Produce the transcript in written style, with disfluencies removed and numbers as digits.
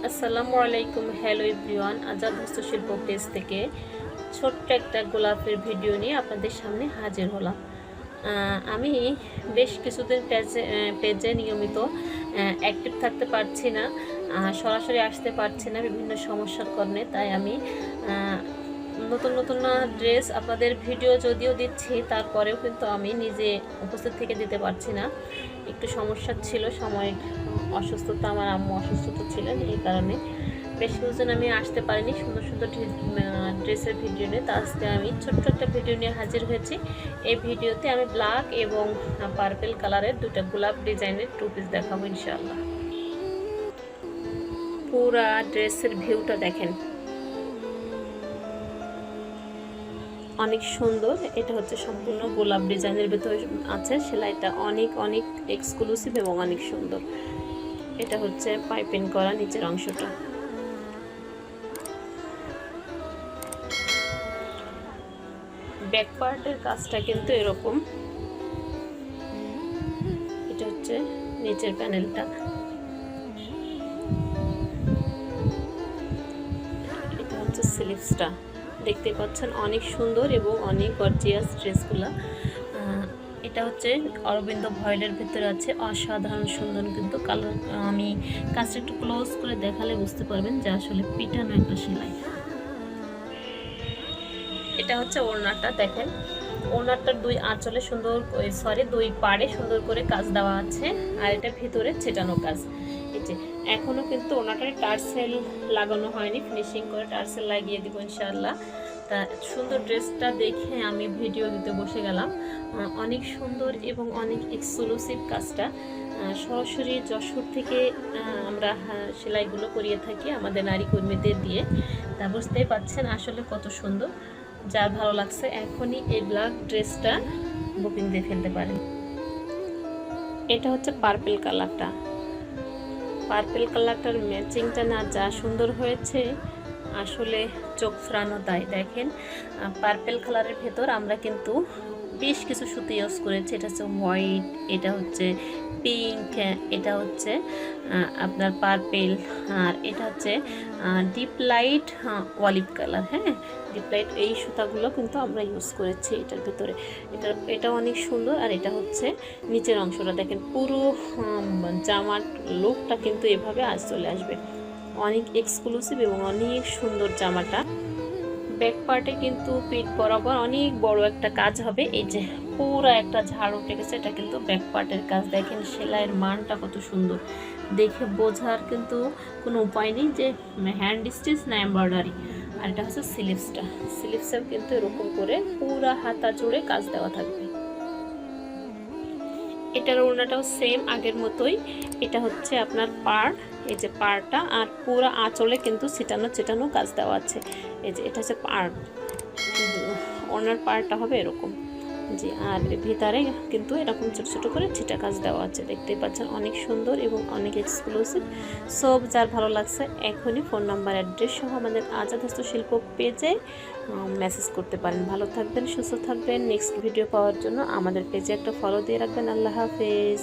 আসসালামু আলাইকুম। Hello everyone, Azad হস্তশিল্প পেজ থেকে ছোট্ট একটা গোলাপের ভিডিও নিয়ে আপনাদের সামনে হাজির হলাম। আমি বেশ কিছুদিন পেজে নিয়মিত অ্যাক্টিভ থাকতে পারছি না, সরাসরি আসতে পারছি না বিভিন্ন সমস্যার কারণে। তাই আমি নতুন নতুন ড্রেস আপনাদের ভিডিও যদিও দিচ্ছি, তারপরেও কিন্তু আমি নিজে উপস্থিত থেকে দিতে পারছি না। একটু সমস্যা ছিল, সময় অসুস্থতা, আমার আম্মু অসুস্থতা ছিলেন, এই কারণে বেশ কিছুদিন আমি আসতে পারিনি সুন্দর সুন্দর ড্রেসের ভিডিও নিয়ে। তা আজকে আমি ছোট্ট একটা ভিডিও নিয়ে হাজির হয়েছি। এই ভিডিওতে আমি ব্ল্যাক এবং পার্পল কালারের দুটো গোলাপ ডিজাইনের টু পিস দেখাবো ইনশাআল্লাহ। পুরা ড্রেসের ভিউটা দেখেন, অনেক সুন্দর। এটা হচ্ছে সম্পূর্ণ গোলাপ ডিজাইনের ভিতরে আছে, সেলাইটা অনেক অনেক এক্সক্লুসিভ এবং অনেক সুন্দর। এটা হচ্ছে পাইপিং করা নিচের অংশটা। ব্যাক পার্টের কাজটা কিন্তু এরকম। এটা হচ্ছে নিচের প্যানেলটা। এটা হচ্ছে স্লিভসটা, দেখতে পাচ্ছেন অনেক সুন্দর এবং অনেক গর্জিয়াস ড্রেসগুলা। এটা হচ্ছে অরবিন্দ ভয়েলের ভিতরে আছে, অসাধারণ সুন্দর কিন্তু কালার। আমি কাজটা একটু ক্লোজ করে দেখালে বুঝতে পারবেন যে আসলে পিটানো একটা সেলাই। এটা হচ্ছে ওড়নাটা, দেখেন ওড়নাটার দুই আঁচলে সুন্দর, দুই পাড়ে সুন্দর করে কাজ দেওয়া আছে, আর এটা ভিতরে ছেটানো কাজ। এই যে এখনো কিন্তু ওড়নাটার টার্সেল লাগানো হয়নি, ফিনিশিং করে টার্সেল লাগিয়ে দিব ইনশাআল্লাহ। তা সুন্দর ড্রেসটা দেখে আমি ভিডিও দিতে বসে গেলাম। অনেক সুন্দর এবং অনেক এক্সক্লুসিভ কাজটা। সরাসরি যশোর থেকে আমরা সেলাইগুলো করিয়ে থাকি আমাদের নারী কর্মীদের দিয়ে। তা বুঝতেই পাচ্ছেন আসলে কত সুন্দর। যার ভালো লাগছে এখনই এই ব্ল্যাক ড্রেসটা বুকিং দিয়ে ফেলতে পারেন। এটা হচ্ছে পার্পল কালারটা। পার্পল কালারটার ম্যাচিংটা না যা সুন্দর হয়েছে, আসলে চোখ ফেরানো দায়। দেখেন পার্পল কালারের ভেতর আমরা কিন্তু বেশ কিছু সুতো ইউজ করেছি। এটা হচ্ছে হোয়াইট, এটা হচ্ছে পিঙ্ক, এটা হচ্ছে আপনার পার্পল, আর এটা হচ্ছে ডিপ লাইট অলিভ কালার। হ্যাঁ, ডিপ লাইট, এই সুতাগুলো কিন্তু আমরা ইউজ করেছি এটার ভিতরে। এটা অনেক সুন্দর। আর এটা হচ্ছে নিচের অংশটা দেখেন, পুরো জামার লুকটা কিন্তু এভাবে আজ চলে আসবে। অনেক এক্সক্লুসিভ এবং অনেক সুন্দর জামাটা। ব্যাক পার্টে কিন্তু পিঠ বরাবর অনেক বড় একটা কাজ হবে। এই যে পুরো একটা ঝাড় উঠে গেছে, এটা কিন্তু ব্যাক পার্টের কাজ। দেখেন সেলাইয়ের মানটা কত সুন্দর, দেখে বোঝার কিন্তু কোনো উপায় নেই যে হ্যান্ড স্টিচ না এমব্রয়ডারি। আর এটা হচ্ছে স্লিভসটা। স্লিভসেও কিন্তু এরকম করে পুরা হাতা জুড়ে কাজ দেওয়া থাকবে। এটার ওড়নাটাও সেম আগের মতোই। এটা হচ্ছে আপনার পাড়, এই যে পাড়টা, আর পুরো আঁচলে কিন্তু ছিটানো কাজ দেওয়া আছে। এই যে এটা হচ্ছে পাড়, ওড়নার পাড়টা হবে এরকম। জি, আর ভিতরে কিন্তু এরকম ছোট ছোট করে ছিটা কাজ দেওয়া আছে, দেখতেই পাচ্ছেন অনেক সুন্দর এবং অনেক এক্সক্লুসিভ। সব যার ভালো লাগছে এখনই ফোন নাম্বার অ্যাড্রেস সহ আমাদের আজাদ হস্তশিল্প পেজে মেসেজ করতে পারেন। ভালো থাকবেন, সুস্থ থাকবেন। নেক্সট ভিডিও পাওয়ার জন্য আমাদের পেজে একটা ফলো দিয়ে রাখবেন। আল্লাহ হাফেজ।